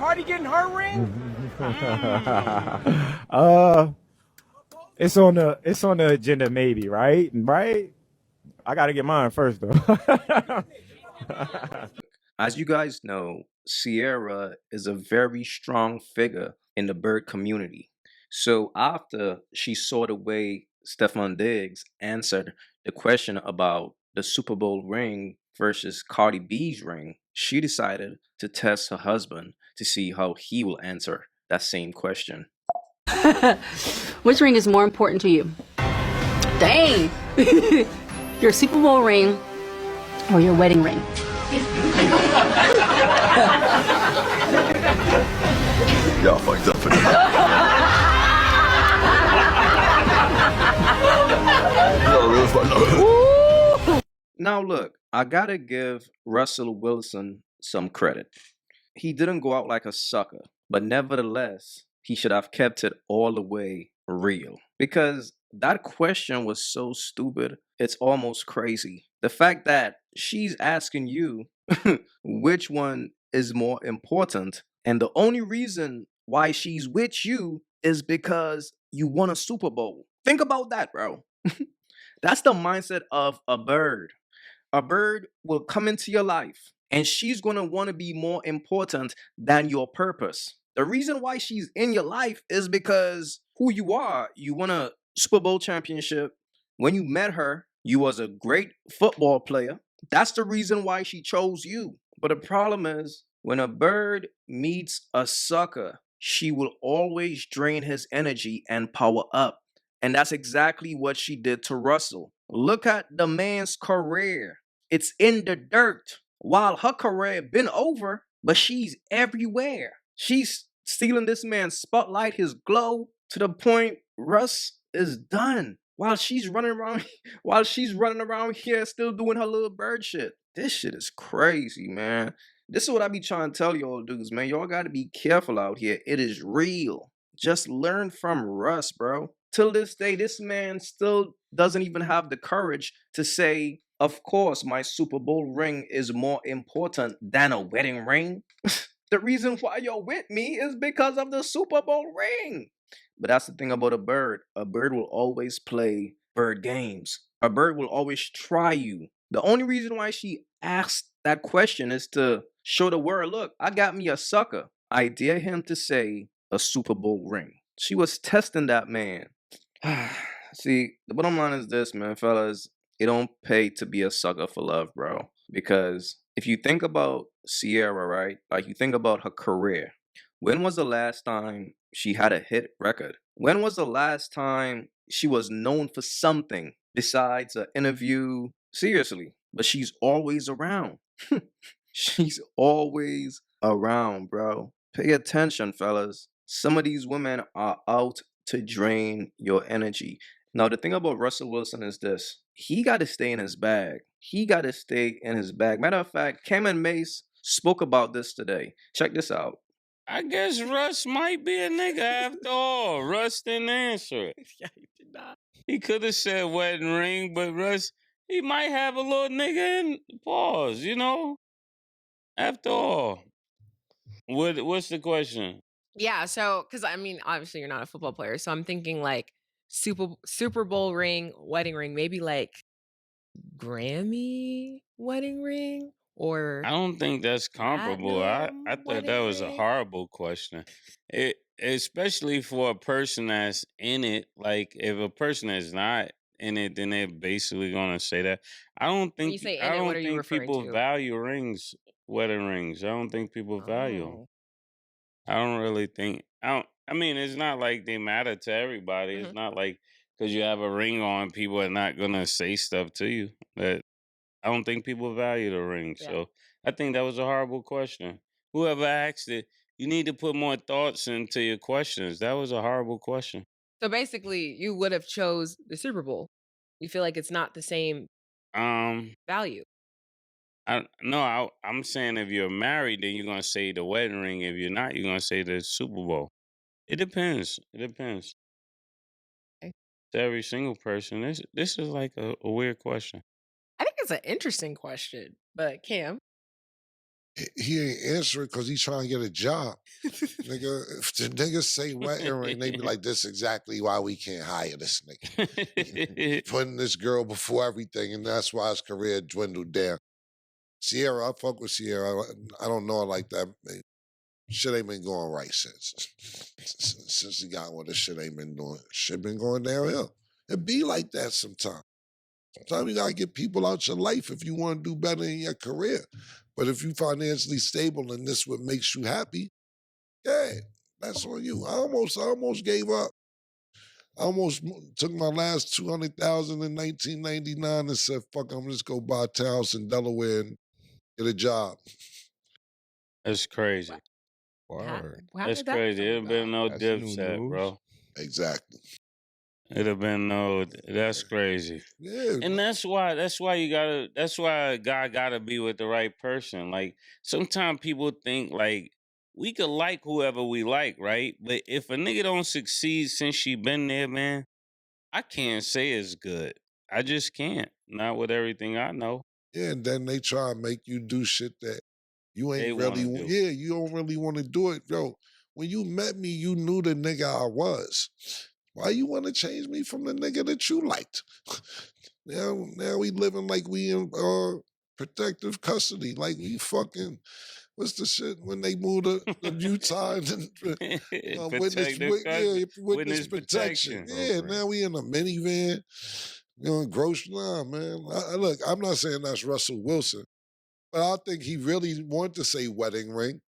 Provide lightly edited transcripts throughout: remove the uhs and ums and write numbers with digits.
Cardi getting her ring? uh, it's on the agenda, maybe, right? Right? I gotta get mine first, though. As you guys know, Ciara is a very strong figure in the bird community. So after she saw the way Stefan Diggs answered the question about the Super Bowl ring versus Cardi B's ring, she decided to test her husband to see how he will answer that same question. Which ring is more important to you? Dang! Your Super Bowl ring or your wedding ring? Y'all fucked up for that. Y'all really fucked up. Now look, I gotta give Russell Wilson some credit. He didn't go out like a sucker, but nevertheless, he should have kept it all the way real. Because that question was so stupid, it's almost crazy. The fact that she's asking you which one is more important, and the only reason why she's with you is because you won a Super Bowl. Think about that, bro. That's the mindset of a bird. A bird will come into your life and she's going to want to be more important than your purpose. The reason why she's in your life is because who you are. You won a Super Bowl championship. When you met her, you was a great football player. That's the reason why she chose you. But the problem is when a bird meets a sucker, she will always drain his energy and power up. And that's exactly what she did to Russell. Look at the man's career. It's in the dirt. While her career been over, but she's everywhere. She's stealing this man's spotlight, his glow, to the point Russ is done. While she's running around, while she's running around here, still doing her little bird shit. This shit is crazy, man. This is what I be trying to tell y'all dudes, man. Y'all gotta be careful out here. It is real. Just learn from Russ, bro. Till this day, this man still doesn't even have the courage to say, of course, my Super Bowl ring is more important than a wedding ring. The reason why you're with me is because of the Super Bowl ring. But that's the thing about a bird. A bird will always play bird games. A bird will always try you. The only reason why she asked that question is to show the world, look, I got me a sucker. I dare him to say a Super Bowl ring. She was testing that man. See, the bottom line is this, man, fellas. It don't pay to be a sucker for love, bro. Because if you think about Ciara, right? Like you think about her career. When was the last time she had a hit record? When was the last time she was known for something besides an interview? Seriously. But she's always around. She's always around, bro. Pay attention, fellas. Some of these women are out to drain your energy. Now, the thing about Russell Wilson is this. He got to stay in his bag. He got to stay in his bag. Matter of fact, Cameron Mace spoke about this today. Check this out. I guess Russ might be a nigga after all. Russ didn't answer it. Yeah, he did not. He could have said wedding ring, but Russ, he might have a little nigga in pause, you know? After all. What's the question? Yeah, so because I mean, obviously you're not a football player, so I'm thinking like Super Bowl ring, wedding ring, maybe like Grammy wedding ring or I don't think that's comparable. I platinum thought that wedding was a ring. horrible question. It especially for a person that's in it. Like if a person is not in it, then they're basically gonna say that. I don't When you think say I in it, what don't are you think referring people to? value rings, wedding rings. I don't think people value them. Oh. I don't really think. I don't. I mean, it's not like they matter to everybody. It's Mhm. not like because you have a ring on, people are not gonna say stuff to you. That I don't think people value the ring. Yeah. So I think that was a horrible question. Whoever asked it, you need to put more thoughts into your questions. That was a horrible question. So basically, you would have chose the Super Bowl. You feel like it's not the same Um, value. I'm saying if you're married, then you're gonna say the wedding ring. If you're not, you're gonna say the Super Bowl. It depends. It depends. Okay. To every single person. This is like a weird question. I think it's an interesting question, but Cam, He ain't answering because he's trying to get a job. Nigga, if the niggas say wedding ring, they be like, this exactly why we can't hire this nigga. Putting this girl before everything, and that's why his career dwindled down. Ciara, I fuck with Ciara. I don't know her like that. Shit ain't been going right since he got with this shit ain't been doing. Shit been going downhill. It be like that sometimes. Sometimes you gotta get people out your life if you want to do better in your career. But if you financially stable and this what makes you happy, yeah, that's on you. I almost gave up. I almost took my last $200,000 in 1999 and said, "Fuck, I'm just go buy a house in Delaware and get a job." That's crazy. Word. How That's did that crazy. come It'd have been no about? That's new Dipset, news. bro. Exactly. It'd have been no. That's crazy. Yeah. And that's why a guy gotta be with the right person. Like sometimes people think like we could like whoever we like, right? But if a nigga don't succeed since she been there, man, I can't say it's good. I just can't. Not with everything I know. Yeah, and then they try to make you do shit that you They ain't wanna really, do. yeah, you don't really want to do it. Yo, when you met me, you knew the nigga I was. Why you want to change me from the nigga that you liked? Now we living like we in protective custody, like we fucking, what's the shit when they moved to Utah and Protective custody. witness Witness protection. protection. Yeah, now we in a minivan, grocery. Nah, man. Look, I'm not saying that's Russell Wilson, but I think he really wanted to say wedding ring,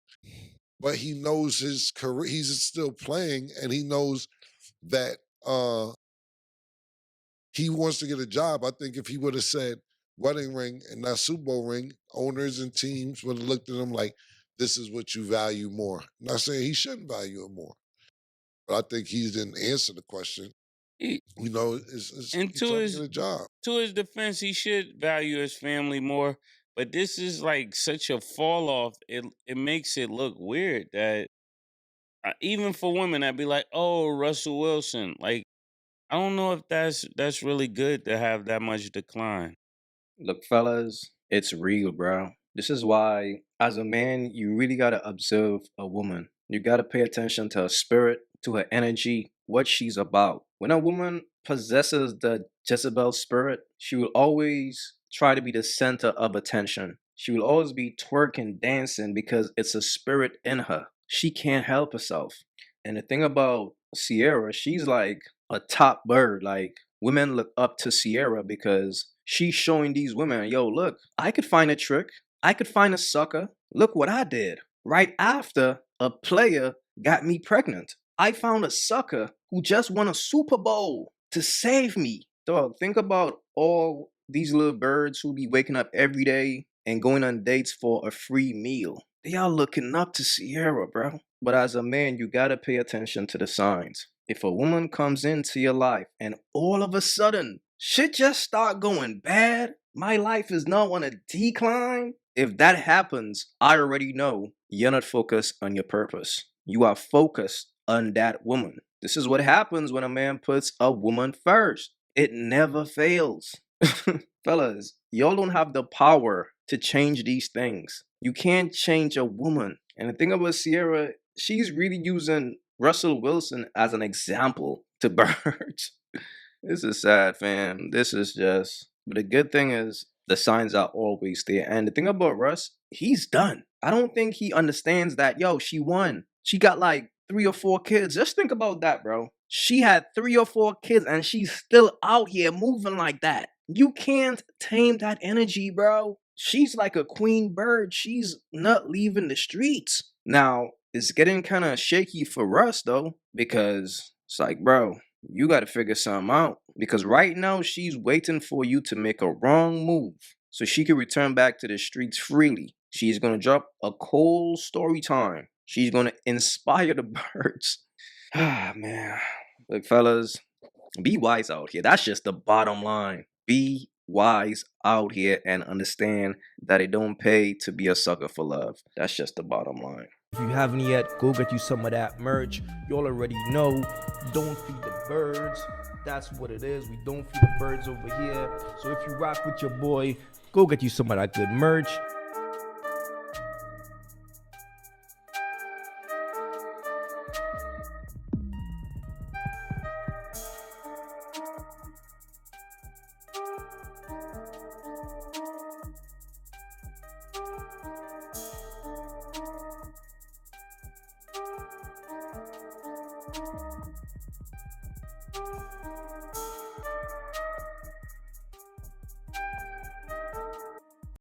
but he knows his career. He's still playing, and he knows that he wants to get a job. I think if he would have said wedding ring and not Super Bowl ring, owners and teams would have looked at him like, this is what you value more. I'm not saying he shouldn't value it more, but I think he didn't answer the question. He- He's And trying to get a job. to his defense, he should value his family more. But this is like such a fall off. It makes it look weird that even for women that be like, "Oh, Russell Wilson." Like, I don't know if that's really good to have that much decline. Look, fellas, it's real, bro. This is why, as a man, you really gotta observe a woman. You gotta pay attention to her spirit, to her energy, what she's about. When a woman possesses the Jezebel spirit, she will always try to be the center of attention. She will always be twerking, dancing because it's a spirit in her. She can't help herself. And the thing about Ciara, she's like a top bird. Like, women look up to Ciara because she's showing these women, yo, look, I could find a trick. I could find a sucker. Look what I did. Right after a player got me pregnant, I found a sucker who just won a Super Bowl to save me. Dog, think about all these little birds who be waking up every day and going on dates for a free meal. They are looking up to Ciara, bro. But as a man, you gotta pay attention to the signs. If a woman comes into your life and all of a sudden shit just start going bad, my life is now on a decline. If that happens, I already know you're not focused on your purpose. You are focused on that woman. This is what happens when a man puts a woman first. It never fails. Fellas, y'all don't have the power to change these things. You can't change a woman. And the thing about Ciara, she's really using Russell Wilson as an example to birds. This is sad, fam. This is just. But the good thing is, the signs are always there. And the thing about Russ, he's done. I don't think he understands that, yo, she won. She got like 3 or 4 kids. Just think about that, bro. She had 3 or 4 kids and she's still out here moving like that. You can't tame that energy, bro. She's like a queen bird. She's not leaving the streets. Now, it's getting kind of shaky for Russ, though, because it's like, bro, you got to figure something out. Because right now, she's waiting for you to make a wrong move so she can return back to the streets freely. She's going to drop a cold story time. She's going to inspire the birds. Ah, man. Look, fellas, be wise out here. That's just the bottom line. Be wise out here and understand that it don't pay to be a sucker for love. That's just the bottom line. If you haven't yet, go get you some of that merch. Y'all already know, don't feed the birds. That's what it is. We don't feed the birds over here. So if you rock with your boy, go get you some of that good merch.